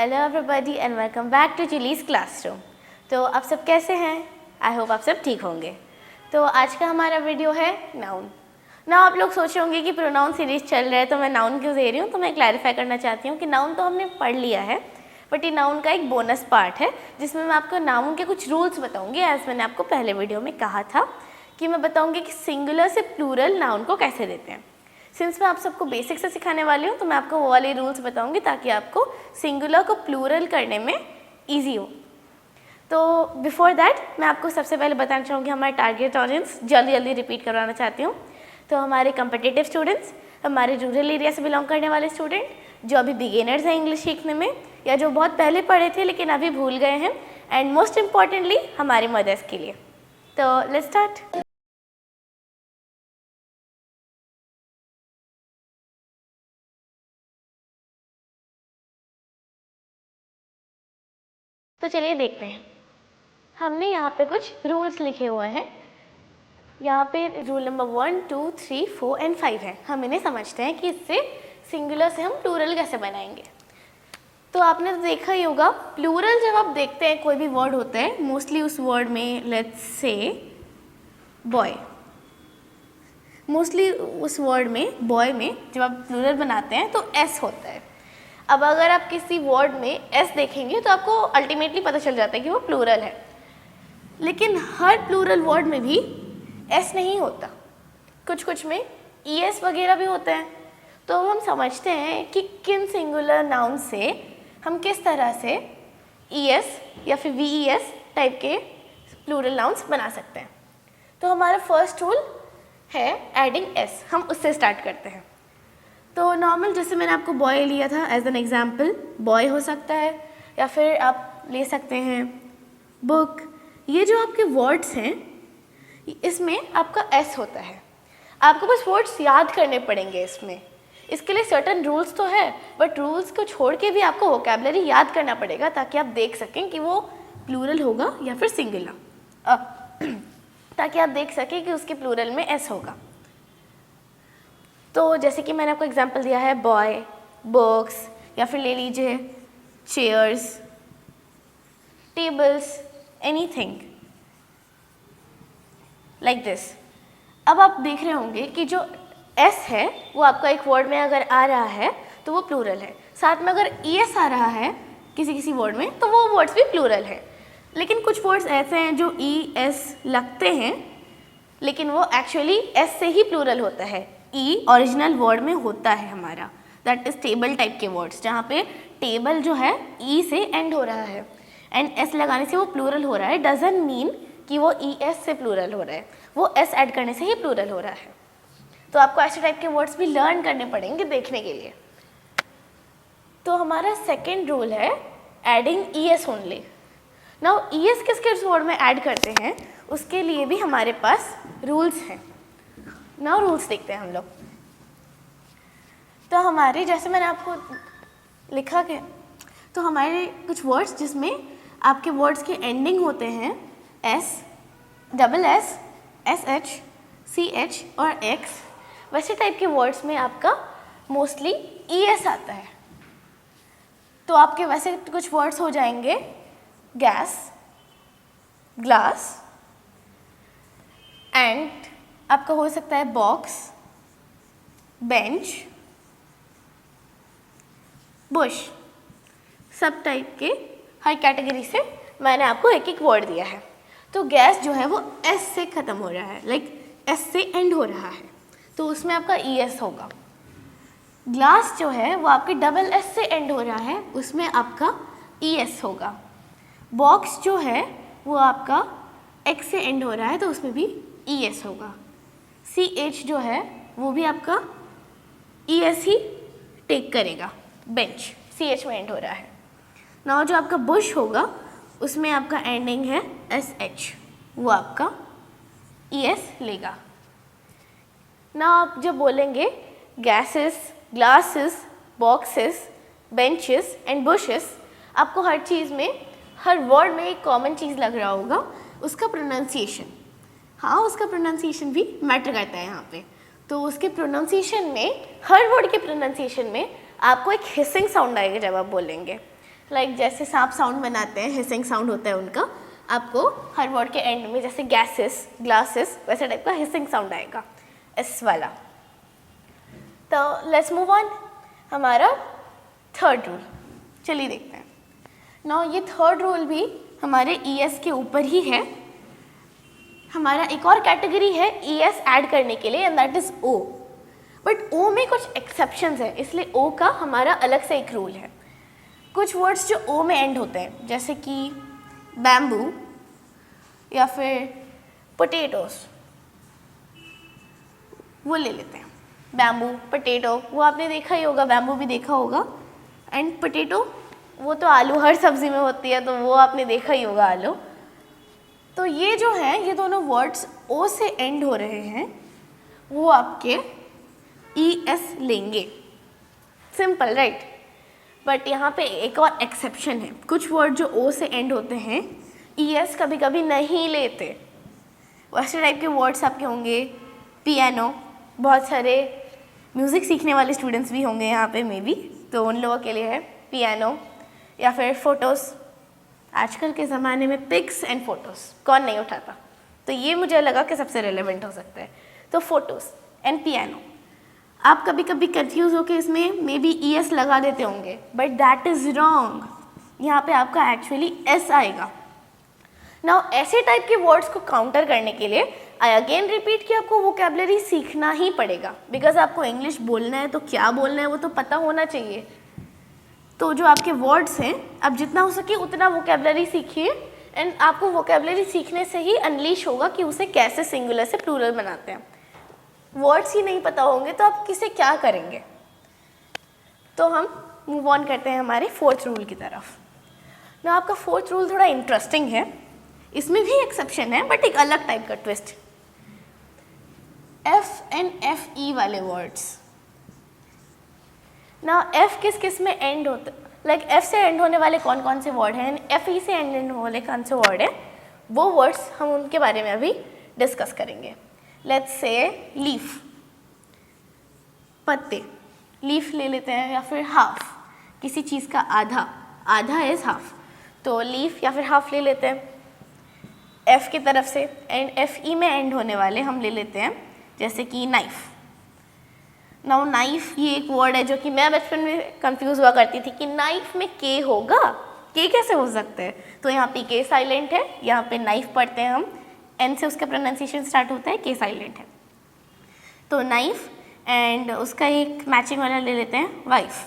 Hello everybody and welcome back to Julie's classroom. तो आप सब कैसे हैं? आई होप आप सब ठीक होंगे। तो आज का हमारा वीडियो है नाउन। ना आप लोग सोच रहे होंगे कि प्रोनाउन सीरीज चल रहा है तो मैं नाउन क्यों दे रही हूँ। तो मैं क्लैरिफाई करना चाहती हूँ कि नाउन तो हमने पढ़ लिया है, बट ये नाउन का एक बोनस पार्ट है जिसमें मैं आपको नाउन के कुछ रूल्स बताऊँगी। एज मैंने आपको पहले वीडियो में कहा था कि मैं बताऊँगी कि सिंगुलर से प्लूरल नाउन को कैसे देते हैं। सिंस मैं आप सबको बेसिक से सिखाने वाली हूँ तो मैं आपको वो वाले रूल्स बताऊंगी ताकि आपको सिंगुलर को प्लूरल करने में इजी हो। तो बिफोर दैट मैं आपको सबसे पहले बताना चाहूँगी हमारे टारगेट ऑडियंस, जल्दी रिपीट करवाना चाहती हूँ। तो हमारे कम्पिटिटिव स्टूडेंट्स, हमारे रूरल एरिया से बिलोंग करने वाले स्टूडेंट, जो अभी बिगिनर्स हैं इंग्लिश सीखने में या जो बहुत पहले पढ़े थे लेकिन अभी भूल गए हैं, एंड मोस्ट इम्पॉर्टेंटली हमारी मदर्स के लिए। तो लेट्स स्टार्ट। तो चलिए देखते हैं। हमने यहाँ पे कुछ रूल्स लिखे हुए हैं। यहाँ पे रूल नंबर 1, 2, 3, 4 एंड 5 है। हम इन्हें समझते हैं कि इससे सिंगुलर से हम प्लूरल कैसे बनाएंगे। तो आपने तो देखा ही होगा, प्लूरल जब आप देखते हैं कोई भी वर्ड होता है, मोस्टली उस वर्ड में लेट्स से बॉय, मोस्टली उस वर्ड में बॉय में जब आप प्लूरल बनाते हैं तो एस होता है। अब अगर आप किसी वर्ड में एस देखेंगे तो आपको अल्टीमेटली पता चल जाता है कि वो प्लूरल है, लेकिन हर प्लूरल वर्ड में भी एस नहीं होता, कुछ में ई एस वगैरह भी होते हैं। तो हम समझते हैं कि किन सिंगुलर नाउन से हम किस तरह से ई एस या फिर वी ई एस टाइप के प्लूरल नाउन्स बना सकते हैं। तो हमारा फर्स्ट रूल है एडिंग एस। हम उससे स्टार्ट करते हैं। तो नॉर्मल जैसे मैंने आपको बॉय लिया था एज एन एग्जाम्पल, बॉय हो सकता है या फिर आप ले सकते हैं बुक। ये जो आपके वर्ड्स हैं इसमें आपका एस होता है। आपको बस वर्ड्स याद करने पड़ेंगे इसमें। इसके लिए सर्टन रूल्स तो है, बट रूल्स को छोड़ के भी आपको वोकैबुलरी याद करना पड़ेगा ताकि आप देख सकें कि वो प्लूरल होगा या फिर सिंगुलर, ताकि आप देख सकें कि उसके प्लूरल में एस होगा। तो जैसे कि मैंने आपको एग्जांपल दिया है बॉय, बुक्स, या फिर ले लीजिए chairs, tables, anything like this. अब आप देख रहे होंगे कि जो एस है वो आपका एक वर्ड में अगर आ रहा है तो वो प्लूरल है, साथ में अगर ई एस आ रहा है किसी वर्ड में तो वो वर्ड्स भी प्लूरल है। लेकिन कुछ वर्ड्स ऐसे हैं जो ई एस लगते हैं लेकिन वो एक्चुअली एस से ही प्लूरल होता है। ई ओरिजिनल वर्ड में होता है हमारा, दैट इज टेबल टाइप के वर्ड्स, जहाँ पे टेबल जो है ई से एंड हो रहा है एंड एस लगाने से वो प्लूरल हो रहा है। डजंट मीन कि वो ई एस से प्लूरल हो रहा है, वो एस ऐड करने से ही प्लूरल हो रहा है। तो आपको ऐसे टाइप के वर्ड्स भी लर्न करने पड़ेंगे देखने के लिए। तो हमारा सेकेंड रूल है adding E S only. Now E S किस किस वर्ड में ऐड करते हैं उसके लिए भी हमारे पास रूल्स हैं। नाउ रूल्स देखते हैं हम लोग। तो हमारे जैसे मैंने आपको लिखा के, तो हमारे कुछ वर्ड्स जिसमें आपके वर्ड्स के एंडिंग होते हैं s, double s, s h, c h और एक्स, वैसे टाइप के वर्ड्स में आपका मोस्टली ई एस आता है। तो आपके वैसे कुछ वर्ड्स हो जाएंगे गैस, ग्लास, एंड आपका हो सकता है बॉक्स, बेंच, बुश। सब टाइप के हर कैटेगरी से मैंने आपको एक एक वर्ड दिया है। तो गैस जो है वो एस से ख़त्म हो रहा है, लाइक एस से एंड हो रहा है, तो उसमें आपका ई एस होगा। ग्लास जो है वो आपके डबल एस से एंड हो रहा है, उसमें आपका ई एस होगा। बॉक्स जो है वो आपका एक्स से एंड हो रहा है तो उसमें भी ई एस होगा। सी एच जो है वो भी आपका ई एस ही टेक करेगा। बेंच सी एच में एंड हो रहा है। नाउ जो आपका बुश होगा उसमें आपका एंडिंग है एस एच, वो आपका ई एस लेगा। ना आप जब बोलेंगे gases, glasses, boxes, benches and bushes, आपको हर चीज़ में, हर वर्ड में एक कॉमन चीज़ लग रहा होगा, उसका प्रोनाउंसिएशन। हाँ, उसका प्रोनाउंसिएशन भी मैटर करता है यहाँ पे। तो उसके प्रोनाउंसिएशन में, हर वर्ड के प्रोनाउंसिएशन में आपको एक हिसिंग साउंड आएगा जब आप बोलेंगे। लाइक जैसे सांप साउंड बनाते हैं, हिसिंग साउंड होता है उनका, आपको हर वर्ड के एंड में जैसे गैसेस, ग्लासेस, वैसे टाइप का हिसिंग साउंड आएगा, एस वाला। तो लेट्स मूव ऑन, हमारा थर्ड रूल, चलिए देखते हैं। नाउ ये थर्ड रूल भी हमारे ES के ऊपर ही है। हमारा एक और कैटेगरी है ES ऐड करने के लिए, and that is O। But O में कुछ एक्सेप्शंस है, इसलिए O का हमारा अलग से एक रूल है। कुछ वर्ड्स जो O में एंड होते हैं, जैसे कि बैम्बू या फिर पोटैटोस, वो ले लेते हैं। बैम्बू, पोटैटो, वो आपने देखा ही होगा, बैम्बू भी देखा होगा, एंड पोटैटो वो तो आलू हर सब्जी में होती है, तो वो आपने देखा ही होगा, आलू। तो ये जो है, ये दोनों वर्ड्स O से एंड हो रहे हैं, वो आपके ES लेंगे। Simple, right? बट यहाँ पे एक और एक्सेप्शन है। कुछ वर्ड जो O से एंड होते हैं ES कभी कभी नहीं लेते। वैसे टाइप के वर्ड्स आपके होंगे पियानो, बहुत सारे म्यूज़िक सीखने वाले स्टूडेंट्स भी होंगे यहाँ पे मे बी, तो उन लोगों के लिए है पियानो। या फिर फ़ोटोज़, आजकल के ज़माने में पिक्स एंड फ़ोटोज़ कौन नहीं उठाता, तो ये मुझे लगा कि सबसे रेलेवेंट हो सकता है। तो फ़ोटोज़ एंड पियानो, आप कभी कभी कंफ्यूज होकर इसमें मे बी ES लगा देते होंगे, बट दैट इज़ रॉन्ग। यहाँ पे आपका एक्चुअली S आएगा। नाउ ऐसे टाइप के वर्ड्स को काउंटर करने के लिए आई अगेन रिपीट कि आपको वोकेबलरी सीखना ही पड़ेगा, बिकॉज आपको इंग्लिश बोलना है तो क्या बोलना है वो तो पता होना चाहिए। तो जो आपके वर्ड्स हैं, आप जितना हो सके उतना वोकेबलरी सीखिए, एंड आपको वोकेबलरी सीखने से ही अनलीश होगा कि उसे कैसे सिंगुलर से प्लूरल बनाते हैं। वर्ड्स ही नहीं पता होंगे तो आप किसे क्या करेंगे। तो हम मूव ऑन करते हैं हमारे फोर्थ रूल की तरफ। ना आपका फोर्थ रूल थोड़ा इंटरेस्टिंग है, इसमें भी एक्सेप्शन है बट एक अलग टाइप का ट्विस्ट। F एंड FE वाले वर्ड्स, ना F किस किस में एंड होते, लाइक F से एंड होने वाले कौन कौन से वर्ड हैं, FE से एंड होने वाले कौन से वर्ड हैं, वो वर्ड्स हम उनके बारे में अभी डिस्कस करेंगे। लेट्स से लीफ, पत्ते, लीफ ले लेते हैं, या फिर हाफ, किसी चीज़ का आधा, आधा इज हाफ, तो लीफ या फिर हाफ ले लेते हैं F की तरफ से। एंड FE में एंड होने वाले हम ले लेते हैं, जैसे कि नाइफ। नाउ नाइफ ये एक वर्ड है जो कि मैं बचपन में कंफ्यूज हुआ करती थी कि नाइफ में के होगा, के कैसे हो सकता है, तो यहाँ पे के साइलेंट है, यहाँ पे नाइफ पढ़ते हैं हम, एन से उसका प्रोनाउंसिएशन स्टार्ट होता है, के साइलेंट है, तो नाइफ। एंड उसका एक मैचिंग वाला ले लेते हैं वाइफ।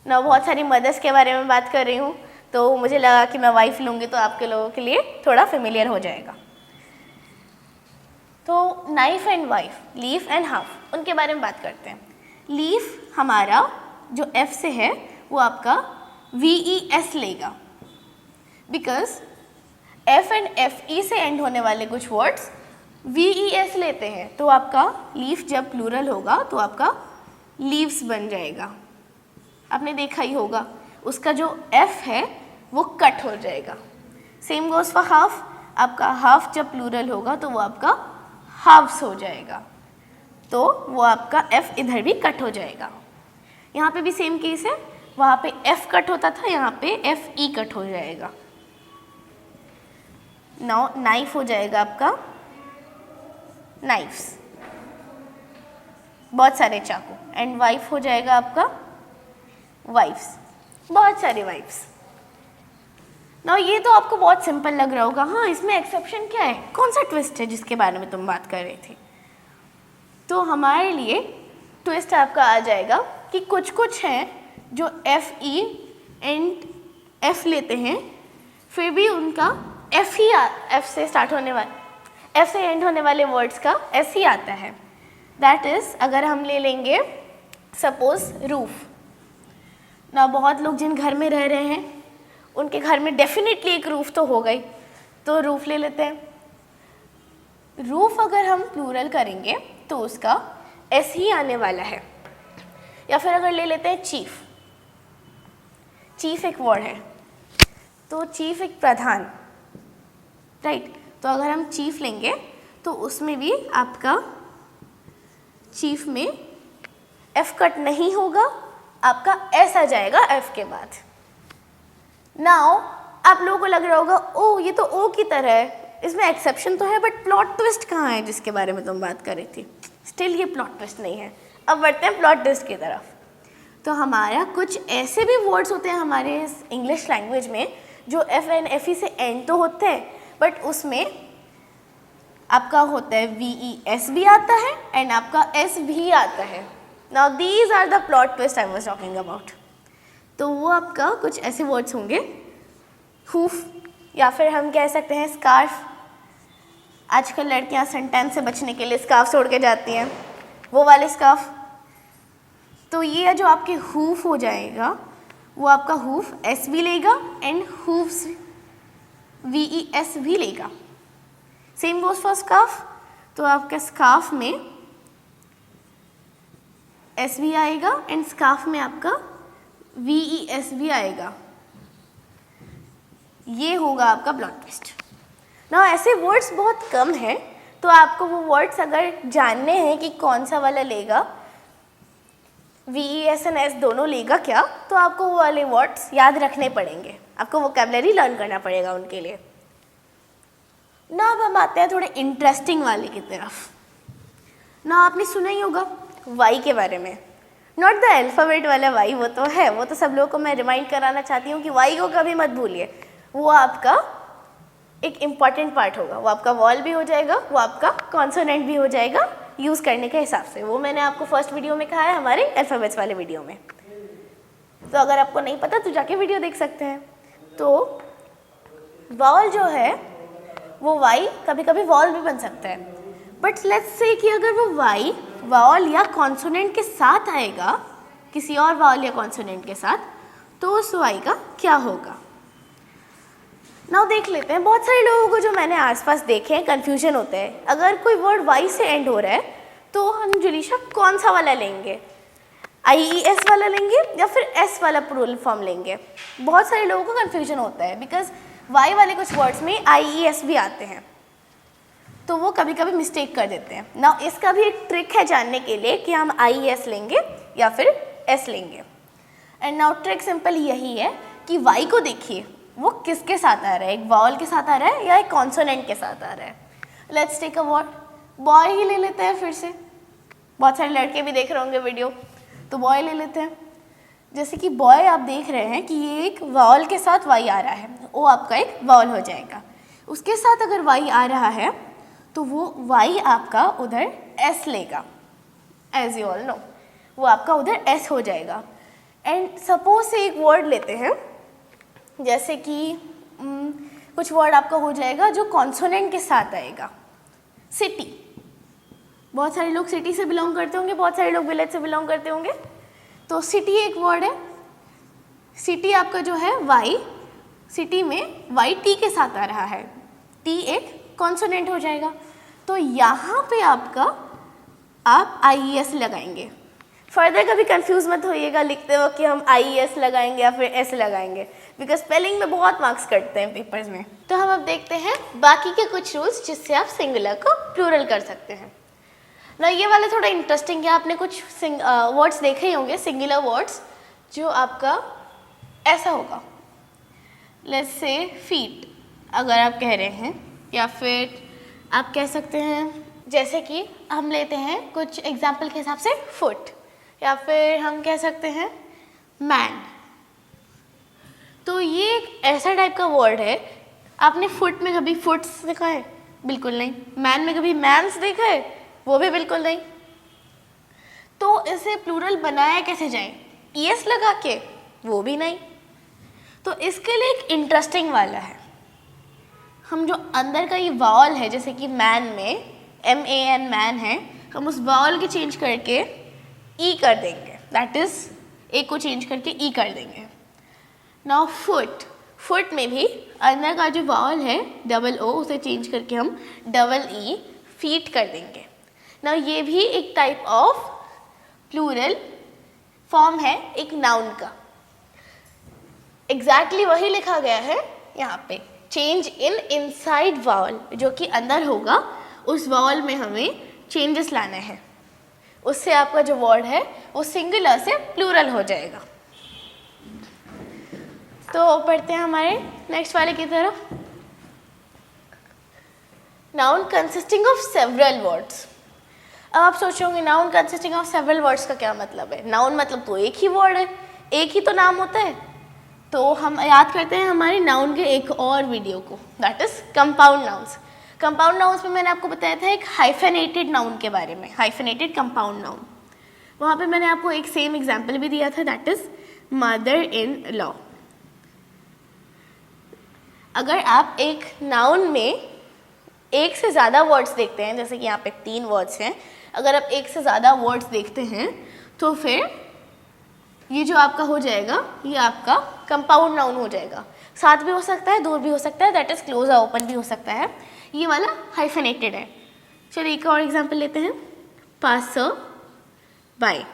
ना बहुत सारी मदर्स के बारे में बात कर रही हूँ, तो मुझे लगा कि मैं वाइफ लूँगी तो आपके लोगों के लिए थोड़ा फेमिलियर हो जाएगा। तो knife and wife, leaf and half, उनके बारे में बात करते हैं। लीफ हमारा जो F से है वो आपका VES लेगा, बिकॉज F एंड FE से एंड होने वाले कुछ वर्ड्स VES लेते हैं, तो आपका लीफ जब प्लूरल होगा तो आपका लीव्स बन जाएगा। आपने देखा ही होगा, उसका जो F है वो कट हो जाएगा। सेम गोज़ फॉर हाफ, आपका हाफ जब प्लूरल होगा तो वो आपका हाफ्स हो जाएगा, तो वो आपका F इधर भी कट हो जाएगा। यहाँ पे भी सेम केस है, वहाँ पे F कट होता था, यहाँ पे FE कट हो जाएगा। नाउ नाइफ हो जाएगा आपका नाइफ्स, बहुत सारे चाकू, एंड वाइफ हो जाएगा आपका वाइफ्स, बहुत सारे वाइफ्स। ना ये तो आपको बहुत सिंपल लग रहा होगा, हाँ इसमें एक्सेप्शन क्या है, कौन सा ट्विस्ट है जिसके बारे में तुम बात कर रहे थे। तो हमारे लिए ट्विस्ट आपका आ जाएगा कि कुछ कुछ हैं जो FE एंड F लेते हैं, फिर भी उनका F से स्टार्ट होने वाले, F से एंड होने वाले वर्ड्स का S ही आता है। दैट इज़, अगर हम ले लेंगे सपोज रूफ। ना बहुत लोग जिन घर में रह रहे हैं उनके घर में डेफिनेटली एक रूफ तो हो गई, तो रूफ ले लेते हैं। रूफ अगर हम प्लूरल करेंगे तो उसका S ही आने वाला है। या फिर अगर ले लेते हैं चीफ, चीफ एक वर्ड है, तो चीफ एक प्रधान, राइट, तो अगर हम चीफ लेंगे तो उसमें भी आपका चीफ में F कट नहीं होगा, आपका S आ जाएगा F के बाद। नाउ आप लोगों को लग रहा होगा ओ ये तो ओ की तरह है, इसमें एक्सेप्शन तो है बट प्लॉट ट्विस्ट कहाँ है जिसके बारे में तुम बात कर रही थी। स्टिल ये प्लॉट ट्विस्ट नहीं है। अब बढ़ते हैं प्लॉट ट्विस्ट की तरफ। तो हमारा कुछ ऐसे भी वर्ड्स होते हैं हमारे इंग्लिश लैंग्वेज में जो एफ एंड एफ ई से एंड तो होते हैं बट उसमें आपका होता है वी ई एस भी आता है एंड आपका एस भी आता है। Now these are the plot twist I was talking about. तो वो आपका कुछ ऐसे वर्ड्स होंगे, हुफ या फिर हम कह सकते हैं स्कार्फ। आजकल लड़कियां सनटैन से बचने के लिए स्कार्फ ओढ़ के जाती हैं, वो वाले स्कार्फ। तो ये जो आपके हुफ हो जाएगा वो आपका हुफ एस भी लेगा एंड हुफ्स वी ई एस भी लेगा। Same goes for scarf. तो आपका स्कार्फ में एस भी आएगा एंड स्कार्फ में आपका वी ई एस भी आएगा। ये होगा आपका प्लॉट ट्विस्ट। ना ऐसे वर्ड्स बहुत कम हैं, तो आपको वो वर्ड्स अगर जानने हैं कि कौन सा वाला लेगा, V E S and S दोनों लेगा क्या, तो आपको वो वाले वर्ड्स याद रखने पड़ेंगे, आपको वोकैबुलरी लर्न करना पड़ेगा उनके लिए। ना अब हम आते हैं थोड़े इंटरेस्टिंग वाले की तरफ। ना आपने सुना ही होगा वाई के बारे में, नॉट द अल्फ़ाबेट वाला वाई, वो तो है, वो तो सब लोगों को मैं रिमाइंड कराना चाहती हूँ कि वाई को कभी मत भूलिए। वो आपका एक इम्पॉर्टेंट पार्ट होगा, वो आपका वॉल भी हो जाएगा, वो आपका कॉन्सोनेंट भी हो जाएगा यूज़ करने के हिसाब से। वो मैंने आपको फर्स्ट वीडियो में कहा है, हमारे अल्फ़ाबेट्स वाले वीडियो में। तो अगर आपको नहीं पता तो जाके वीडियो देख सकते हैं। तो वॉल जो है वो वाई कभी कभी वॉल भी बन सकता है, बट लेट्स से कि अगर वो वाई वॉल या कॉन्सोनेंट के साथ आएगा, किसी और वॉल या कॉन्सोनेंट के साथ, तो उस वाई का क्या होगा। नाउ देख लेते हैं। बहुत सारे लोगों को जो मैंने आसपास देखे हैं कन्फ्यूजन होता है, अगर कोई वर्ड वाई से एंड हो रहा है तो हम जुलीशा कौन सा वाला लेंगे, आई ई एस वाला लेंगे या फिर एस वाला प्लूरल फॉर्म लेंगे। बहुत सारे लोगों को कन्फ्यूजन होता है बिकॉज वाई वाले कुछ वर्ड्स में आई ई एस भी आते हैं, तो वो कभी कभी मिस्टेक कर देते हैं। नाउ इसका भी एक ट्रिक है जानने के लिए कि हम आई ई एस लेंगे या फिर एस लेंगे। एंड नाउ ट्रिक सिंपल यही है कि वाई को देखिए वो किसके साथ आ रहा है, एक वॉवल के साथ आ रहा है या एक कॉन्सोनेंट के साथ आ रहा है। Let's take a word, boy ही ले लेते हैं फिर से। बहुत सारे लड़के भी देख रहे होंगे वीडियो, तो बॉय ले लेते हैं। जैसे कि बॉय आप देख रहे हैं कि ये एक वॉवल के साथ वाई आ रहा है, वो आपका एक वॉवल हो जाएगा। उसके साथ अगर वाई आ रहा है तो वो वाई आपका उधर एस लेगा, एज यू ऑल नो, वो आपका उधर एस हो जाएगा। एंड सपोज से एक वर्ड लेते हैं, जैसे कि कुछ वर्ड आपका हो जाएगा जो कॉन्सोनेंट के साथ आएगा, सिटी। बहुत सारे लोग सिटी से बिलोंग करते होंगे, बहुत सारे लोग विलेज से बिलोंग करते होंगे। तो सिटी एक वर्ड है, सिटी आपका जो है वाई, सिटी में वाई टी के साथ आ रहा है, टी एक कॉन्सोनेंट हो जाएगा। तो यहाँ पे आपका आप आई ई एस लगाएंगे। फर्दर कभी कंफ्यूज मत होइएगा लिखते हो कि हम आई ई एस लगाएंगे या फिर एस लगाएंगे, बिकॉज स्पेलिंग में बहुत मार्क्स कटते हैं पेपर्स में। तो हम अब देखते हैं बाकी के कुछ रूल्स जिससे आप सिंगुलर को प्लूरल कर सकते हैं। ना ये वाला थोड़ा इंटरेस्टिंग है, आपने कुछ वर्ड्स देखे ही होंगे सिंगुलर वर्ड्स जो आपका ऐसा होगा। लेट्स से फीट अगर आप कह रहे हैं, या फिर आप कह सकते हैं, जैसे कि हम लेते हैं कुछ एग्जाम्पल के हिसाब से फुट, या फिर हम कह सकते हैं मैन। तो ये एक ऐसा टाइप का वर्ड है, आपने फुट में कभी फुट्स देखा है? बिल्कुल नहीं। मैन में कभी मैन्स देखा है? वो भी बिल्कुल नहीं। तो इसे प्लूरल बनाया कैसे जाए? ईएस लगा के? वो भी नहीं। तो इसके लिए एक इंटरेस्टिंग वाला है, हम जो अंदर का ये वावल है, जैसे कि मैन में MAN मैन है, हम उस वावल के चेंज करके ई कर देंगे, दैट इज ए को चेंज करके ई कर देंगे। नाउ फुट, फुट में भी अंदर का जो वावल है डबल ओ, उसे चेंज करके हम डबल ई फीट कर देंगे। नाउ ये भी एक टाइप ऑफ प्लूरल फॉर्म है एक नाउन का। एग्जैक्टली वही लिखा गया है यहाँ पे, चेंज इन इनसाइड वावल, जो कि अंदर होगा उस वावल में हमें चेंजेस लाना है, उससे आपका जो वर्ड है वो सिंगुलर से प्लूरल हो जाएगा। तो पढ़ते हैं हमारे नेक्स्ट वाले की तरफ। Noun consisting of several words. अब आप सोचोगे noun consisting of several words का क्या मतलब है? नाउन मतलब तो एक ही वर्ड है, एक ही तो नाम होता है। तो हम याद करते हैं हमारी नाउन के एक और वीडियो को, that is compound nouns. Compound nouns में मैंने आपको बताया था एक हाइफेनेटेड नाउन के बारे में, हाइफेनेटेड कंपाउंड नाउन। वहाँ पे मैंने आपको एक सेम एग्जाम्पल भी दिया था, that is mother in law. अगर आप एक नाउन में एक से ज़्यादा वर्ड्स देखते हैं, जैसे कि यहाँ पे 3 वर्ड्स हैं, अगर आप एक से ज़्यादा वर्ड्स देखते हैं तो फिर ये जो आपका हो जाएगा, ये आपका कंपाउंड नाउन हो जाएगा। साथ भी हो सकता है, दूर भी हो सकता है, दैट इज क्लोज या ओपन भी हो सकता है। ये वाला हाइफेनेटेड है। चलिए एक और एग्जांपल लेते हैं, पासर बाय।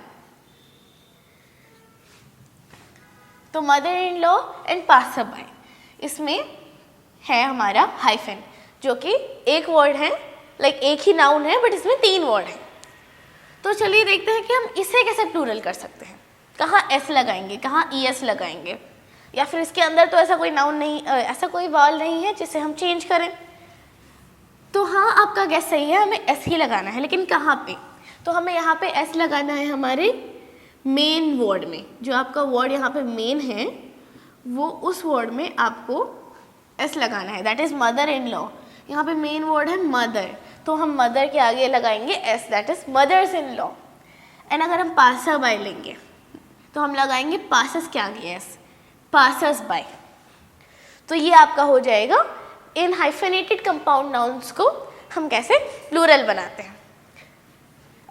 तो mother in law and passer by, इसमें है हमारा हाइफन, जो कि एक वर्ड है, लाइक एक ही नाउन है बट इसमें 3 वर्ड हैं। तो चलिए देखते हैं कि हम इसे कैसे प्लूरल कर सकते हैं। कहाँ एस लगाएंगे, कहाँ ईएस लगाएंगे, या फिर इसके अंदर तो ऐसा कोई नाउन नहीं, ऐसा कोई वाल नहीं है जिसे हम चेंज करें। तो हाँ, आपका गैस सही है, हमें एस ही लगाना है, लेकिन कहाँ पे? तो हमें यहाँ पे एस लगाना है हमारे मेन वर्ड में। जो आपका वर्ड यहाँ पे मेन है, वो उस वर्ड में आपको एस लगाना है, that is mother in law. यहाँ पे मेन वर्ड है मदर, तो हम मदर के आगे लगाएंगे S, that is mother's in law. And अगर हम पासर बाय लेंगे तो हम लगाएंगे पासस के आगे एस, पासस बाय। तो ये आपका हो जाएगा। इन हाइफेनेटेड कंपाउंड नाउन्स को हम कैसे प्लूरल बनाते हैं।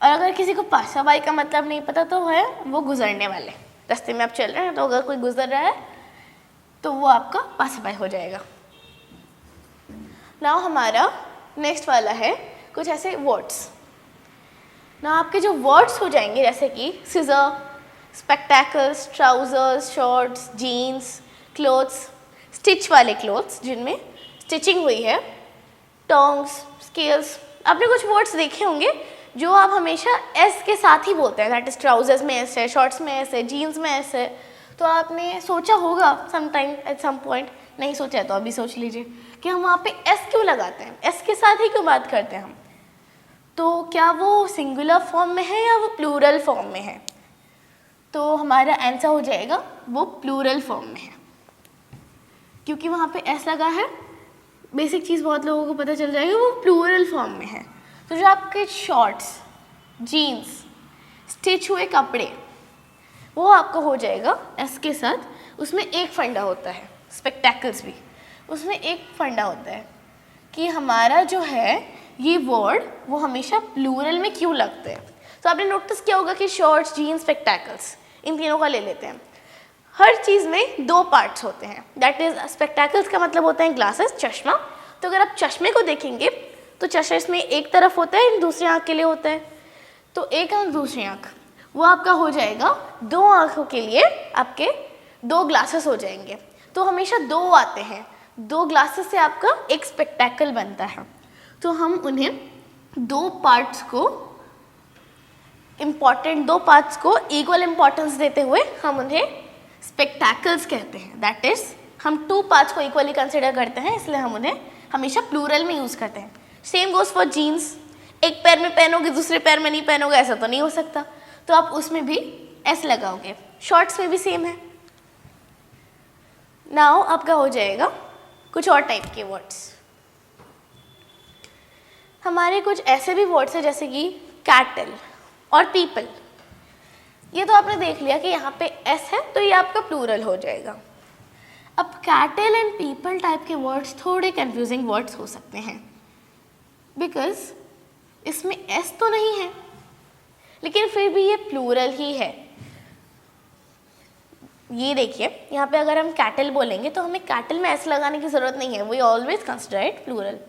और अगर किसी को पासर बाय का मतलब नहीं पता तो है वो गुजरने वाले, रास्ते में आप चल रहे हैं तो अगर कोई गुजर रहा है तो वो आपका पासर बाय हो जाएगा। नाउ हमारा नेक्स्ट वाला है कुछ ऐसे वर्ड्स। ना आपके जो वर्ड्स हो जाएंगे जैसे कि scissor, spectacles, trousers, shorts, jeans, clothes, stitch वाले क्लोथ्स जिनमें स्टिचिंग हुई है, टोंग्स, स्केल्स। आपने कुछ वर्ड्स देखे होंगे जो आप हमेशा एस के साथ ही बोलते हैं, दैट इज ट्राउजर्स में एस है, शॉर्ट्स में एस है, जीन्स में एस है। तो आपने सोचा होगा समटाइम एट सम पॉइंट, नहीं सोचा है तो अभी सोच लीजिए कि हम वहाँ पे एस क्यों लगाते हैं, एस के साथ ही क्यों बात करते हैं हम। तो क्या वो सिंगुलर फॉर्म में है या वो प्लूरल फॉर्म में है? तो हमारा आंसर हो जाएगा वो प्लूरल फॉर्म में है, क्योंकि वहाँ पे एस लगा है। बेसिक चीज़ बहुत लोगों को पता चल जाएगी, वो प्लूरल फॉर्म में है। तो जो आपके शॉर्ट्स, जीन्स, स्टिच हुए कपड़े, वो आपको हो जाएगा एस के साथ। उसमें एक फंडा होता है, स्पेक्टैकल्स भी, उसमें एक फंडा होता है कि हमारा जो है ये वर्ड वो हमेशा प्लूरल में क्यों लगते हैं। तो आपने नोटिस किया होगा कि शॉर्ट्स, जीन्स, स्पेक्टैकल्स, इन तीनों का ले लेते हैं। हर चीज़ में 2 पार्ट्स होते हैं, दैट इज स्पेक्टैकल्स का मतलब होता है ग्लासेस, चश्मा। तो अगर आप चश्मे को देखेंगे तो चश्मे में एक तरफ होता है, दूसरी आँख के लिए होता है। तो एक आँख, दूसरी आँख, वो आपका हो जाएगा 2 आँखों के लिए आपके 2 ग्लासेस हो जाएंगे। तो हमेशा 2 आते हैं, 2 ग्लासेस से आपका एक स्पेक्टैकल बनता है। तो हम उन्हें 2 पार्ट्स को इम्पॉर्टेंट, 2 पार्ट्स को इक्वल इम्पॉर्टेंस देते हुए हम उन्हें स्पेक्टैकल्स कहते हैं। दैट इज हम 2 पार्ट्स को इक्वली कंसिडर करते हैं, इसलिए हम उन्हें हमेशा प्लूरल में यूज़ करते हैं। सेम गोज फॉर जीन्स, एक पैर में पहनोगे दूसरे पैर में नहीं पहनोगे, ऐसा तो नहीं हो सकता, तो आप उसमें भी एस लगाओगे। शॉर्ट्स में भी सेम है। नाउ आपका हो जाएगा कुछ और टाइप के वर्ड्स। हमारे कुछ ऐसे भी वर्ड्स हैं जैसे कि कैटल और पीपल। ये तो आपने देख लिया कि यहाँ पे एस है तो ये आपका प्लूरल हो जाएगा। अब कैटल एंड पीपल टाइप के वर्ड्स थोड़े कंफ्यूजिंग वर्ड्स हो सकते हैं, बिकॉज इसमें एस तो नहीं है लेकिन फिर भी ये प्लूरल ही है। ये देखिए यहाँ पे अगर हम कैटल बोलेंगे तो हमें कैटल में एस लगाने की ज़रूरत नहीं है, we always consider it plural.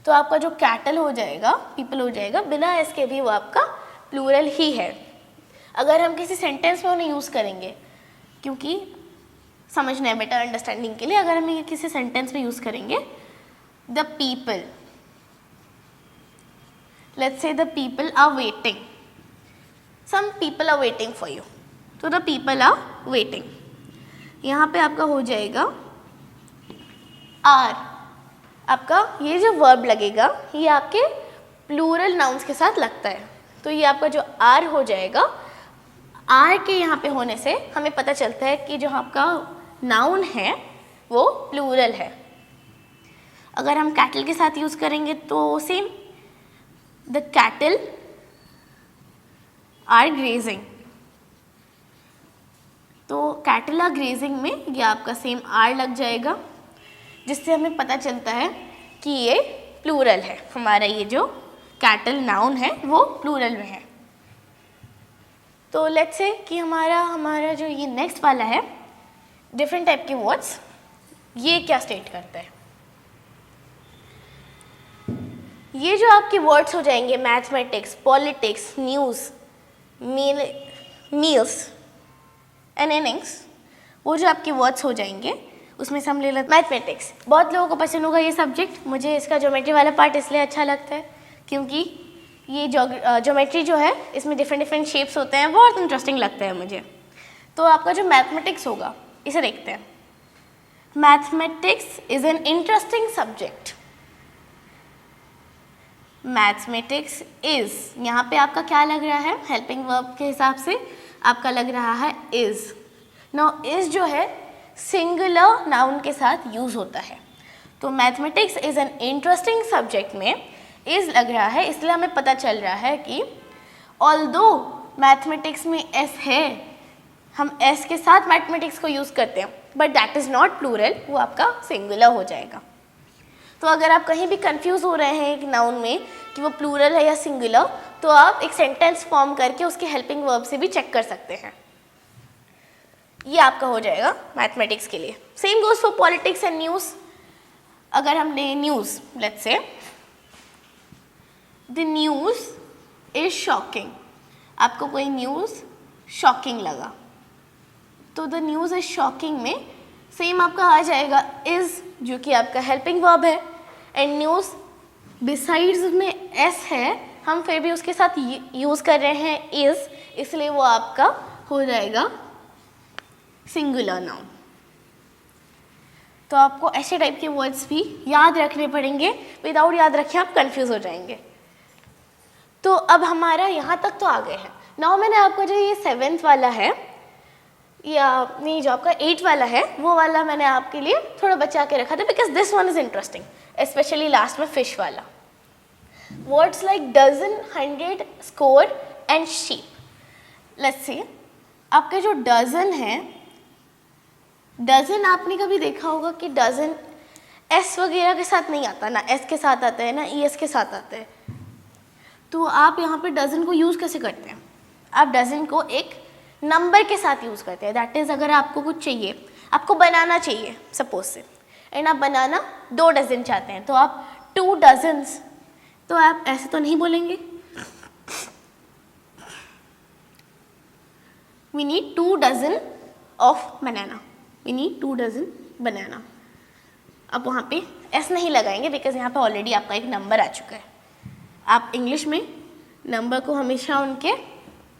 तो आपका जो कैटल हो जाएगा, पीपल हो जाएगा, बिना एस के भी वो आपका प्लूरल ही है। अगर हम किसी सेंटेंस में उन्हें यूज़ करेंगे, क्योंकि समझना है बेटर अंडरस्टैंडिंग के लिए, अगर हम ये किसी सेंटेंस में यूज़ करेंगे, the people, let's say the people are waiting, some people are waiting for you, तो द पीपल आर वेटिंग। यहाँ पे आपका हो जाएगा आर। आपका ये जो वर्ब लगेगा ये आपके प्लूरल नाउन्स के साथ लगता है, तो ये आपका जो आर हो जाएगा, आर के यहाँ पे होने से हमें पता चलता है कि जो आपका नाउन है वो प्लूरल है। अगर हम कैटल के साथ यूज़ करेंगे तो same, the cattle are grazing, तो कैटल आर ग्रेजिंग में ये आपका सेम आर लग जाएगा, जिससे हमें पता चलता है कि ये प्लूरल है। हमारा ये जो कैटल नाउन है वो प्लूरल में है। तो लेट्स से कि हमारा जो ये नेक्स्ट वाला है डिफरेंट टाइप के वर्ड्स, ये क्या स्टेट करता है। ये जो आपके वर्ड्स हो जाएंगे mathematics, politics, news, meals and innings, वो जो आपके वर्ड्स हो जाएंगे उसमें से हम ले लेते मैथमेटिक्स। बहुत लोगों को पसंद होगा ये सब्जेक्ट, मुझे इसका ज्योमेट्री वाला पार्ट इसलिए अच्छा लगता है क्योंकि ये ज्योमेट्री जो है इसमें डिफरेंट शेप्स होते हैं, बहुत इंटरेस्टिंग लगता है मुझे। तो आपका जो मैथमेटिक्स होगा इसे देखते हैं। Mathematics is an interesting subject. Mathematics is, यहाँ पे आपका क्या लग रहा है, हेल्पिंग वर्ब के हिसाब से आपका लग रहा है इज। नाउ इज जो है सिंगुलर नाउन के साथ यूज होता है, तो mathematics is an interesting subject में इज लग रहा है, इसलिए हमें पता चल रहा है कि ऑल्दो मैथमेटिक्स में एस है, हम एस के साथ मैथमेटिक्स को यूज करते हैं, but that is not plural, वो आपका सिंगुलर हो जाएगा। तो अगर आप कहीं भी कंफ्यूज हो रहे हैं एक नाउन में कि वो प्लूरल है या सिंगुलर, तो आप एक सेंटेंस फॉर्म करके उसके हेल्पिंग वर्ब से भी चेक कर सकते हैं। ये आपका हो जाएगा मैथमेटिक्स के लिए। Same goes for politics and news. अगर हमने news, let's say the news is shocking, आपको कोई न्यूज़ शॉकिंग लगा, तो द न्यूज़ इज शॉकिंग में सेम आपका आ जाएगा इज, जो कि आपका हेल्पिंग वर्ब है, एंड न्यूज़ बिसाइड्स में एस है, हम फिर भी उसके साथ यूज़ कर रहे हैं इज, इसलिए वो आपका हो जाएगा सिंगुलर नाउन। तो आपको ऐसे टाइप के वर्ड्स भी याद रखने पड़ेंगे, विदाउट याद रखे आप कंफ्यूज हो जाएंगे। तो अब हमारा यहाँ तक तो आ गए हैं। नाउ मैंने आपको जो ये 7th वाला है या नहीं, जो आपका 8 वाला है वो वाला मैंने आपके लिए थोड़ा बचा के रखा था, because this one is interesting, specially last में फिश वाला। Words like dozen, 100, score and sheep. Let's see, आपका जो डजन है, डजन आपने कभी देखा होगा कि डजन एस वगैरह के साथ नहीं आता, ना एस के साथ आता है ना ई एस के साथ आता है। तो आप यहाँ पे डजन को यूज़ कैसे करते हैं, आप डजन को एक नंबर के साथ यूज़ करते हैं। दैट इज़, अगर आपको कुछ चाहिए, आपको बनाना चाहिए सपोज से, एंड आप बनाना 2 डजन चाहते हैं, तो आप 2 डजन्स, तो आप ऐसे तो नहीं बोलेंगे, we need 2 dozen of banana, we need 2 dozen banana. अब वहाँ पे एस नहीं लगाएंगे, बिकॉज यहाँ पे ऑलरेडी आपका एक नंबर आ चुका है। आप इंग्लिश में नंबर को हमेशा उनके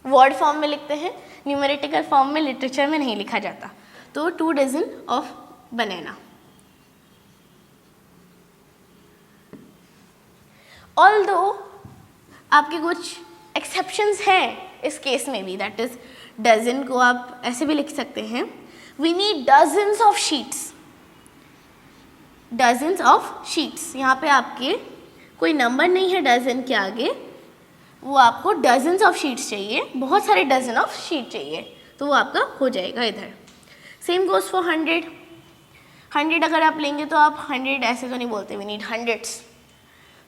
वर्ड फॉर्म में लिखते हैं, न्यूमेरिटिकल फॉर्म में, लिटरेचर में नहीं लिखा जाता। तो 2 डजन ऑफ बनाना। ऑल्दो आपके कुछ एक्सेप्शंस हैं इस केस में भी, दैट इज डजन को आप ऐसे भी लिख सकते हैं, we need dozens of sheets, dozens of sheets. यहाँ पे आपके कोई नंबर नहीं है डजन के आगे, वो आपको डजन्स ऑफ शीट्स चाहिए, बहुत सारे डजन ऑफ शीट चाहिए, तो वो आपका हो जाएगा इधर। Same goes for 100। 100 अगर आप लेंगे तो आप 100 ऐसे तो नहीं बोलते, वी नीड हंड्रेड्स,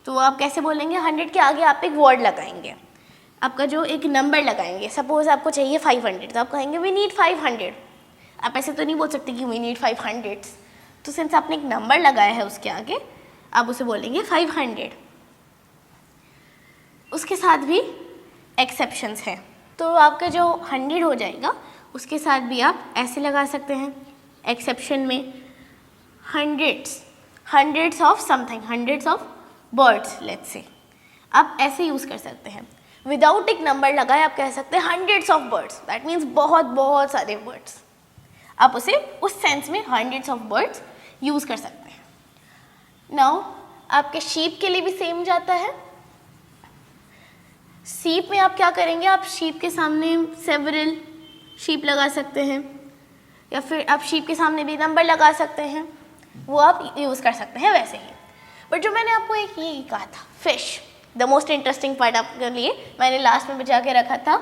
तो आप कैसे बोलेंगे, 100 के आगे आप एक वर्ड लगाएंगे, आपका जो एक नंबर लगाएंगे। सपोज आपको चाहिए 500, तो आप कहेंगे वी नीड 500। आप ऐसे तो नहीं बोल सकते कि वी नीड 500, तो सिंस आपने एक नंबर लगाया है उसके आगे, आप उसे बोलेंगे 500। उसके साथ भी एक्सेप्शंस हैं, तो आपका जो 100 हो जाएगा उसके साथ भी आप ऐसे लगा सकते हैं एक्सेप्शन में, hundreds of something, hundreds of birds, let's say, आप ऐसे यूज़ कर सकते हैं। विदाउट एक नंबर लगाए आप कह सकते हैं hundreds of birds, that means बहुत बहुत सारे बर्ड्स। आप उसे उस सेंस में हंड्रेड्स ऑफ वर्ड्स यूज़ कर सकते हैं। नाउ आपके शीप के लिए भी सेम जाता है। शीप में आप क्या करेंगे, आप शीप के सामने सेवरल शीप लगा सकते हैं, या फिर आप शीप के सामने भी नंबर लगा सकते हैं, वो आप यूज़ कर सकते हैं वैसे ही। बट जो मैंने आपको एक ये कहा था, fish, the most interesting part आपके लिए मैंने लास्ट में बचा के रखा था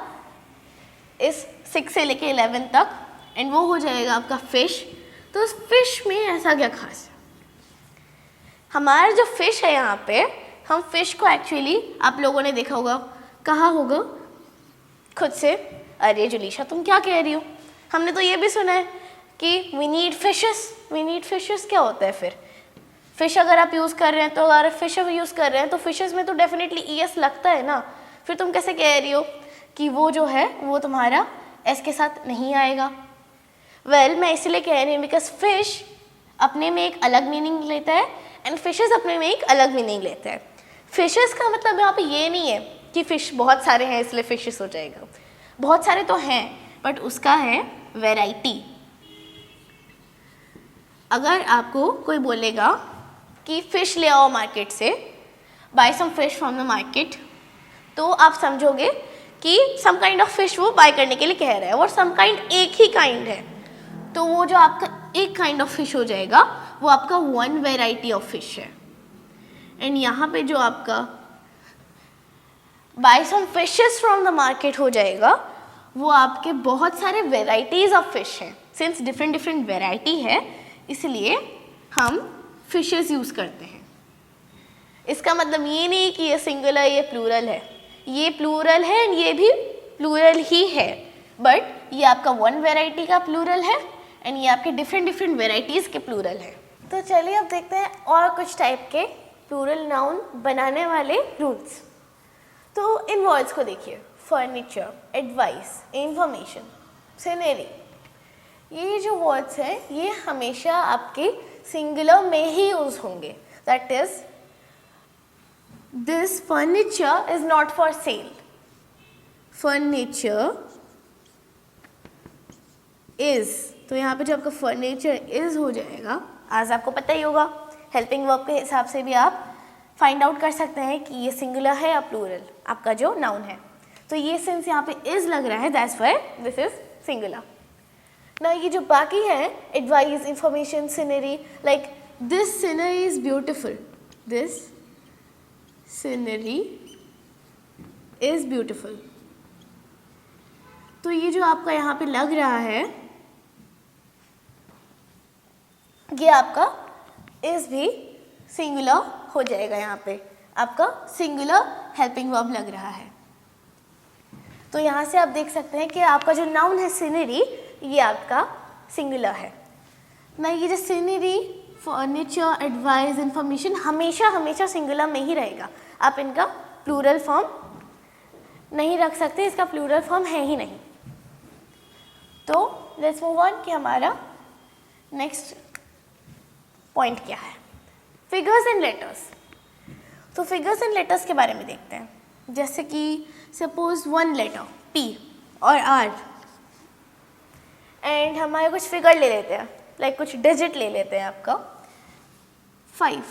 इस 6 से लेके 11 तक, एंड वो हो जाएगा आपका फिश। तो उस फिश में ऐसा क्या खास है, हमारा जो फिश है यहाँ पे, हम फिश को एक्चुअली आप लोगों ने देखा होगा, कहा होगा खुद से, अरे जुलीशा तुम क्या कह रही हो, हमने तो ये भी सुना है कि वी नीड फिशेस क्या होता है फिर? फिश अगर आप यूज़ कर रहे हैं तो, अगर फिश यूज़ कर रहे हैं तो फिशेस में तो डेफिनेटली ES लगता है ना, फिर तुम कैसे कह रही हो कि वो जो है वो तुम्हारा S के साथ नहीं आएगा? वेल, मैं इसलिए कह रही हूँ बिकॉज फिश अपने में एक अलग मीनिंग लेता है एंड फिशेस अपने में एक अलग मीनिंग लेता है। फिशेस का मतलब यहाँ पे ये नहीं है कि फ़िश बहुत सारे हैं इसलिए फिशेस हो जाएगा, बहुत सारे तो हैं बट उसका है वैरायटी। अगर आपको कोई बोलेगा कि फ़िश ले आओ मार्केट से, buy some fish from the market, तो आप समझोगे कि सम काइंड ऑफ फिश वो बाय करने के लिए कह रहा है, और सम काइंड एक ही काइंड है, तो वो जो आपका एक काइंड ऑफ फिश हो जाएगा वो आपका वन वेराइटी ऑफ फिश है। एंड यहाँ पे जो आपका buy some fishes from the market हो जाएगा, वो आपके बहुत सारे वेराइटीज़ ऑफ फिश हैं। सिंस डिफरेंट वेराइटी है इसलिए हम फिशेस यूज़ करते हैं। इसका मतलब ये नहीं कि ये सिंगुलर ये प्लूरल है, ये प्लूरल है एंड ये भी प्लूरल ही है, बट ये आपका वन वेराइटी का प्लूरल है एंड ये आपके डिफरेंट वेराइटीज़ के प्लूरल है। तो चलिए अब देखते हैं और कुछ टाइप के प्लूरल नाउन बनाने वाले रूल्स। तो इन वर्ड्स को देखिए, फर्नीचर, एडवाइस, इंफॉर्मेशन, सिनेरी, ये जो वर्ड्स हैं ये हमेशा आपके सिंगुलर में ही यूज होंगे। That is, this furniture is not for sale, furniture is, तो यहाँ पे जो आपका फर्नीचर इज हो जाएगा, आज आपको पता ही होगा हेल्पिंग वर्ब के हिसाब से भी आप फाइंड आउट कर सकते हैं कि ये सिंगुलर है या प्लूरल आपका जो नाउन है। तो ये सिंस यहाँ पे इज लग रहा है, that's why this is singular. ना ये जो बाकी है, advice, information, scenery, like this scenery is beautiful, this scenery is beautiful, तो ये जो आपका यहाँ पे लग रहा है ये आपका इज भी सिंगुलर हो जाएगा, यहाँ पे आपका सिंगुलर हेल्पिंग वर्ब लग रहा है। तो यहाँ से आप देख सकते हैं कि आपका जो नाउन है सीनरी, ये आपका सिंगुलर है ना। ये जो सीनरी, फर्नीचर, एडवाइस, इंफॉर्मेशन हमेशा सिंगुलर में ही रहेगा, आप इनका प्लूरल फॉर्म नहीं रख सकते, इसका प्लूरल फॉर्म है ही नहीं। तो लेट्स मूव ऑन कि हमारा नेक्स्ट पॉइंट क्या है, फिगर्स एंड लेटर्स। तो फिगर्स एंड लेटर्स के बारे में देखते हैं। जैसे कि सपोज वन लेटर P और R एंड हमारे कुछ फिगर ले लेते हैं, लाइक कुछ डिजिट ले लेते हैं आपका 5।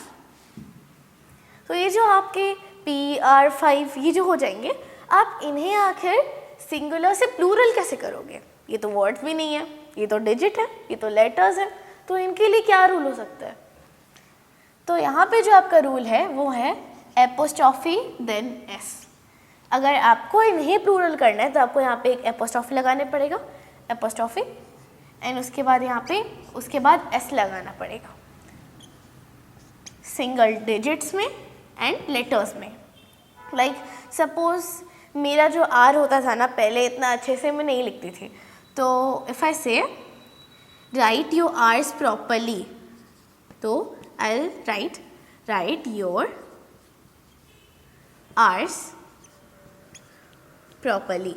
तो ये जो आपके P, R, 5 ये जो हो जाएंगे, आप इन्हें आखिर सिंगुलर से प्लूरल कैसे करोगे? ये तो वर्ड्स भी नहीं है, ये तो डिजिट है, ये तो लेटर्स है, तो इनके लिए क्या रूल हो सकता है? तो यहाँ पे जो आपका रूल है वो है एपोस्ट्रॉफी देन एस। अगर आपको इन्हें प्लूरल करना है तो आपको यहाँ पे एक एपोस्ट्रॉफी लगाने पड़ेगा, एपोस्ट्रॉफी, एंड उसके बाद यहाँ पे उसके बाद एस लगाना पड़ेगा, सिंगल डिजिट्स में एंड लेटर्स में। लाइक सपोज मेरा जो आर होता था ना, पहले इतना अच्छे से मैं नहीं लिखती थी, तो इफ़ आई से राइट योर आर्स प्रॉपरली, तो I will write your R's properly,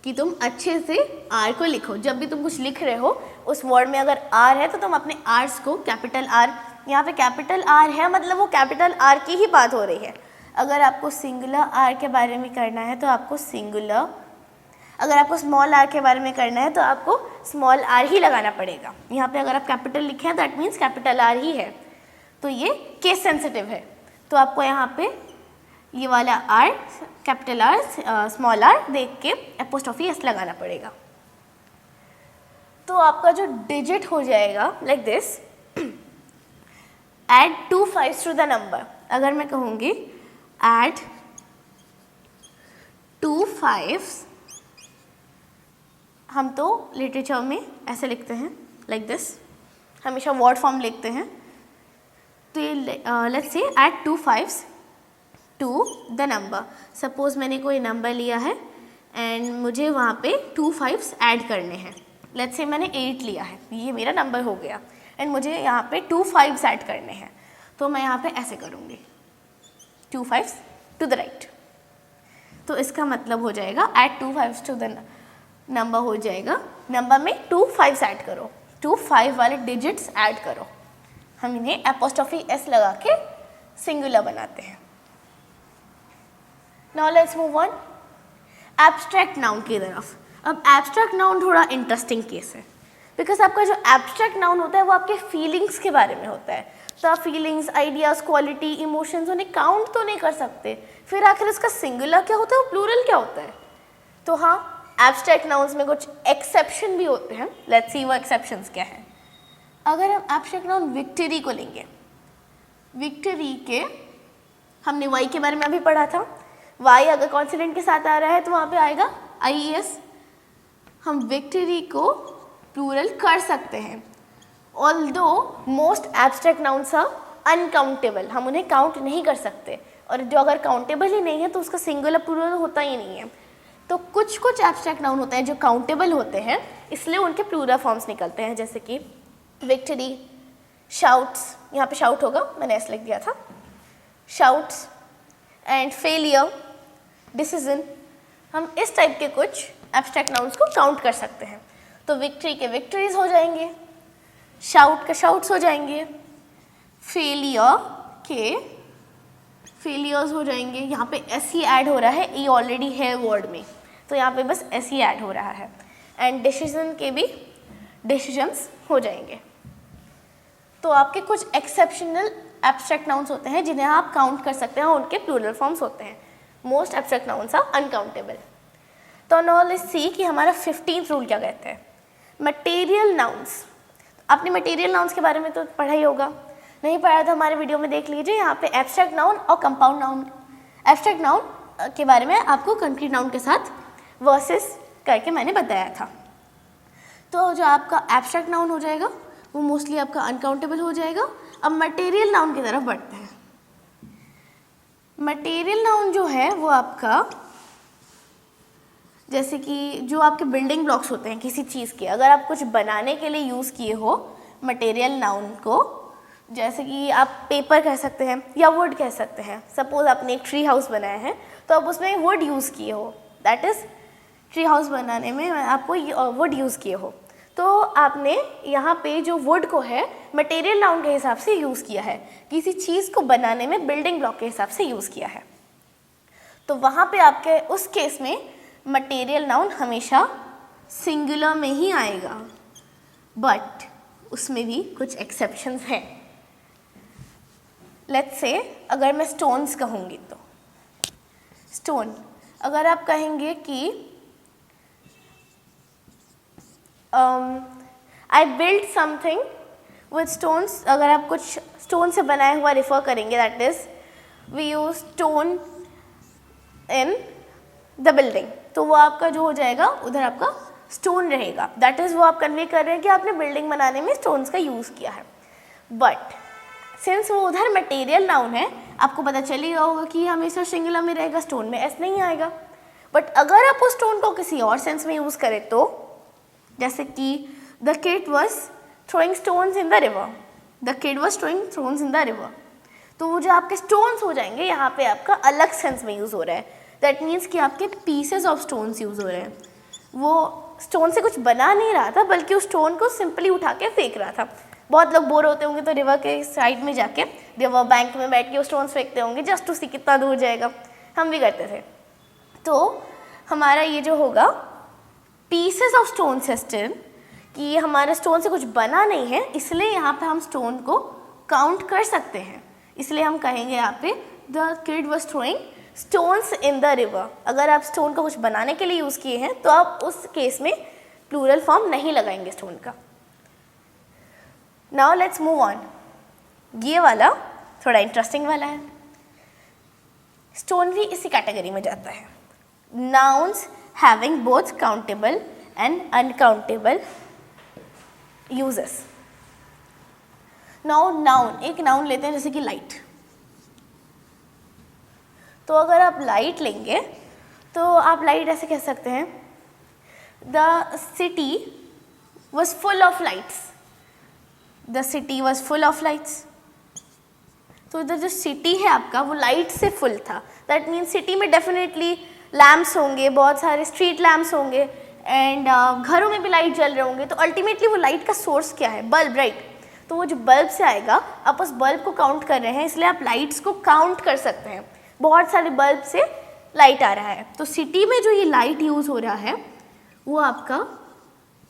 कि तुम अच्छे से आर को लिखो। जब भी तुम कुछ लिख रहे हो उस वर्ड में अगर आर है तो तुम अपने आर्स को, कैपिटल आर, यहाँ पे कैपिटल आर है मतलब वो कैपिटल आर की ही बात हो रही है। अगर आपको सिंगुलर आर के बारे में करना है तो आपको सिंगुलर, अगर आपको स्मॉल आर के बारे में करना है तो आपको स्मॉल आर ही लगाना पड़ेगा। यहाँ पे अगर आप कैपिटल लिखे हैं दैट मीन्स कैपिटल आर ही है, तो ये केस सेंसिटिव है, तो आपको यहाँ पे ये वाला R, capital R, small R देख के एपोस्ट्रोफी एस लगाना पड़ेगा। तो आपका जो डिजिट हो जाएगा like this, add 2 5s to the number. अगर मैं कहूँगी एड 2 5s, हम तो लिटरेचर में ऐसे लिखते हैं लाइक दिस, हमेशा वर्ड फॉर्म लिखते हैं। तो ये let's say add 2 5s to the number. Suppose मैंने कोई नंबर लिया है एंड मुझे वहाँ पे 2 5s ऐड करने हैं। लेट्स से मैंने 8 लिया है, ये मेरा नंबर हो गया एंड मुझे यहाँ पे 2 5s ऐड करने हैं, तो मैं यहाँ पे ऐसे करूँगी 2 5s टू द राइट। तो इसका मतलब हो जाएगा add 2 5s to the number हो जाएगा, नंबर में 2 5s ऐड करो, 2 5 वाले डिजिट्स ऐड करो। हम इन्हें एपोस्ट्रोफी एस लगा के सिंगुलर बनाते हैं। Now let's move on abstract noun की तरफ। अब एब्स्ट्रैक्ट नाउन थोड़ा इंटरेस्टिंग केस है, बिकॉज आपका जो एब्स्ट्रैक्ट नाउन होता है वो आपके फीलिंग्स के बारे में होता है। तो आप फीलिंग्स, आइडियाज़, क्वालिटी, इमोशंस उन्हें काउंट तो नहीं कर सकते, फिर आखिर इसका सिंगुलर क्या होता है और प्लूरल क्या होता है। तो हाँ, एब्स्ट्रैक्ट नाउन्स में कुछ एक्सेप्शन भी होते हैं। लेट्स सी वो एक्सेप्शंस क्या है। अगर हम एब्स्ट्रैक्ट नाउन विक्ट्री को लेंगे, विक्ट्री के हमने वाई के बारे में अभी पढ़ा था, वाई अगर कॉन्सोनेंट के साथ आ रहा है तो वहाँ पे आएगा IES। हम विक्ट्री को प्लूरल कर सकते हैं, although most abstract nouns are uncountable, हम उन्हें काउंट नहीं कर सकते, और जो अगर काउंटेबल ही नहीं है तो उसका सिंगुलर प्लूरल होता ही नहीं है। तो कुछ कुछ एब्स्ट्रैक्ट नाउन होते हैं जो काउंटेबल होते हैं, इसलिए उनके प्लूरल फॉर्म्स निकलते हैं, जैसे कि विक्ट्री, शाउट्स, यहाँ पे शाउट होगा, मैंने ऐसे लिख दिया था, शाउट्स एंड फेलियर, डिसीजन। हम इस टाइप के कुछ एब्स्ट्रैक्ट नाउन्स को काउंट कर सकते हैं। तो विक्ट्री के विक्ट्रीज हो जाएंगे, शाउट के शाउट्स हो जाएंगे, फेलियर के फेलियर्स हो जाएंगे। यहाँ पे एस ही ऐड हो रहा है, ई ऑलरेडी है वर्ड में, तो यहाँ पे बस एस ही ऐड हो रहा है। एंड डिसीजन के भी डिसीजंस हो जाएंगे। तो आपके कुछ एक्सेप्शनल एब्स्ट्रैक्ट नाउन्स होते हैं जिन्हें आप काउंट कर सकते हैं, उनके प्लूरल फॉर्म्स होते हैं। Most abstract nouns are uncountable. तो नाउ लेट्स सी कि हमारा 15th रूल क्या कहता है। मटेरियल नाउन्स, आपने मटेरियल नाउन्स के बारे में तो पढ़ा ही होगा, नहीं पढ़ा तो हमारे वीडियो में देख लीजिए। यहाँ पे एब्स्ट्रैक्ट नाउन और कंपाउंड नाउन, एब्स्ट्रैक्ट नाउन के बारे में आपको कंक्रीट नाउन के साथ वर्सेस करके मैंने बताया था। तो जो आपका एब्स्ट्रैक्ट नाउन हो जाएगा वो मोस्टली आपका अनकाउंटेबल हो जाएगा। अब मटेरियल नाउन की तरफ बढ़ते हैं। मटेरियल नाउन जो है वो आपका, जैसे कि जो आपके बिल्डिंग ब्लॉक्स होते हैं किसी चीज़ के, अगर आप कुछ बनाने के लिए यूज़ किए हो मटेरियल नाउन को, जैसे कि आप पेपर कह सकते हैं या वुड कह सकते हैं। सपोज आपने एक ट्री हाउस बनाया है तो आप उसमें वुड यूज़ किए हो, दैट इज़ ट्री हाउस बनाने में आपको वुड यूज़ किए हो, तो आपने यहाँ पे जो वुड को है मटेरियल नाउन के हिसाब से यूज़ किया है, किसी चीज़ को बनाने में बिल्डिंग ब्लॉक के हिसाब से यूज़ किया है। तो वहाँ पे आपके उस केस में मटेरियल नाउन हमेशा सिंगुलर में ही आएगा, बट उसमें भी कुछ एक्सेप्शंस हैं। लेट्स से अगर मैं स्टोन्स कहूँगी तो स्टोन, अगर आप कहेंगे कि I build something with stones, अगर आप कुछ स्टोन से बनाया हुआ रिफर करेंगे, that is we use stone in the building, तो वो आपका जो हो जाएगा उधर आपका स्टोन रहेगा, दैट इज़ वो आप कन्वे कर रहे हैं कि आपने बिल्डिंग बनाने में स्टोन्स का यूज़ किया है। बट सिंस वो उधर मटेरियल नाउन है, आपको पता चल ही होगा कि हमेशा सिंगुलर में रहेगा, स्टोन में एस नहीं आएगा। बट अगर आप उस स्टोन को किसी और सेंस में यूज़ करें तो, जैसे कि the kid was throwing stones in the river, the kid was throwing stones in the river, तो वो जो आपके स्टोन्स हो जाएंगे यहाँ पे आपका अलग सेंस में यूज़ हो रहा है। दैट मीन्स कि आपके पीसेज ऑफ स्टोन्स यूज़ हो रहे हैं। वो स्टोन से कुछ बना नहीं रहा था, बल्कि उस स्टोन को सिंपली उठा के फेंक रहा था। बहुत लोग बोर होते होंगे तो रिवर के साइड में जाके रिवर बैंक में बैठ के वो स्टोन्स फेंकते होंगे जस्ट टू सी कितना दूर जाएगा, हम भी करते थे। तो हमारा ये जो होगा पीसेस ऑफ स्टोन सिस्टम, कि ये हमारे स्टोन से कुछ बना नहीं है, इसलिए यहाँ पे हम स्टोन को काउंट कर सकते हैं। इसलिए हम कहेंगे यहाँ पे the kid was throwing stones in the river. अगर आप स्टोन को कुछ बनाने के लिए यूज़ किए हैं तो आप उस केस में प्लूरल फॉर्म नहीं लगाएंगे स्टोन का। Now let's move on. ये वाला थोड़ा इंटरेस्टिंग वाला है। स्टोन भी इसी कैटेगरी में जाता है। Nouns having both countable and uncountable uses. Now noun, एक नाउन लेते हैं जैसे कि लाइट। तो अगर आप लाइट लेंगे तो आप लाइट ऐसे कह सकते हैं, the city was full of lights. The city was full of lights. तो इधर जो सिटी है आपका वो लाइट से फुल था। दैट मीन्स सिटी में डेफिनेटली लैम्प्स होंगे, बहुत सारे स्ट्रीट लैम्प्स होंगे एंड घरों में भी लाइट जल रहे होंगे। तो अल्टीमेटली वो लाइट का सोर्स क्या है? Bulb, right. तो वो जो बल्ब से आएगा, आप उस बल्ब को काउंट कर रहे हैं, इसलिए आप लाइट्स को काउंट कर सकते हैं। बहुत सारे बल्ब से लाइट आ रहा है, तो सिटी में जो ये लाइट यूज़ हो रहा है वो आपका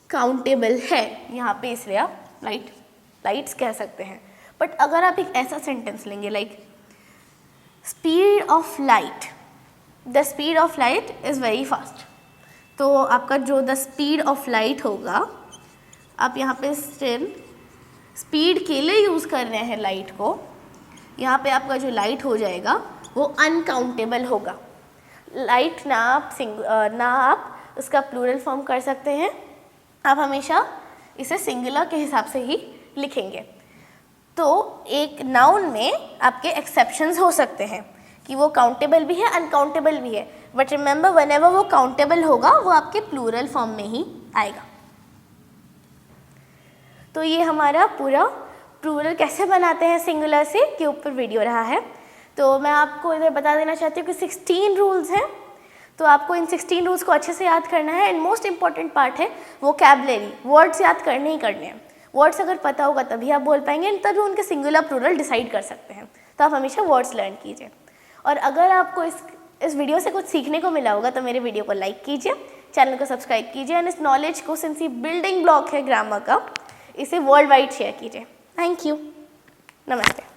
काउंटेबल है यहाँ पे, इसलिए आप लाइट्स कह सकते हैं। बट अगर आप एक ऐसा सेंटेंस लेंगे like speed of light, the speed of light is very fast, तो आपका जो द स्पीड ऑफ लाइट होगा, आप यहाँ पे स्टिल स्पीड के लिए यूज़ कर रहे हैं लाइट को, यहाँ पे आपका जो लाइट हो जाएगा वो अनकाउंटेबल होगा। लाइट ना आप उसका प्लूरल फॉर्म कर सकते हैं, आप हमेशा इसे सिंगुलर के हिसाब से ही लिखेंगे। तो एक नाउन में आपके एक्सेप्शंस हो सकते हैं कि वो काउंटेबल भी है, अनकाउंटेबल भी है, बट रिमेंबर व्हेनेवर वो काउंटेबल होगा वो आपके प्लूरल फॉर्म में ही आएगा। तो ये हमारा पूरा प्लूरल कैसे बनाते हैं सिंगुलर से के ऊपर वीडियो रहा है। तो मैं आपको इधर बता देना चाहती हूँ कि 16 रूल्स हैं, तो आपको इन 16 रूल्स को अच्छे से याद करना है। एंड मोस्ट इंपॉर्टेंट पार्ट है वोकैबुलरी, वर्ड्स याद करने ही करने हैं। वर्ड्स अगर पता होगा तभी आप बोल पाएंगे, तभी उनके सिंगुलर प्लूरल डिसाइड कर सकते हैं। तो आप हमेशा वर्ड्स लर्न कीजिए। और अगर आपको इस वीडियो से कुछ सीखने को मिला होगा तो मेरे वीडियो को लाइक कीजिए, चैनल को सब्सक्राइब कीजिए एंड इस नॉलेज को, सिंस ये बिल्डिंग ब्लॉक है ग्रामर का, इसे वर्ल्ड वाइड शेयर कीजिए। थैंक यू, नमस्ते।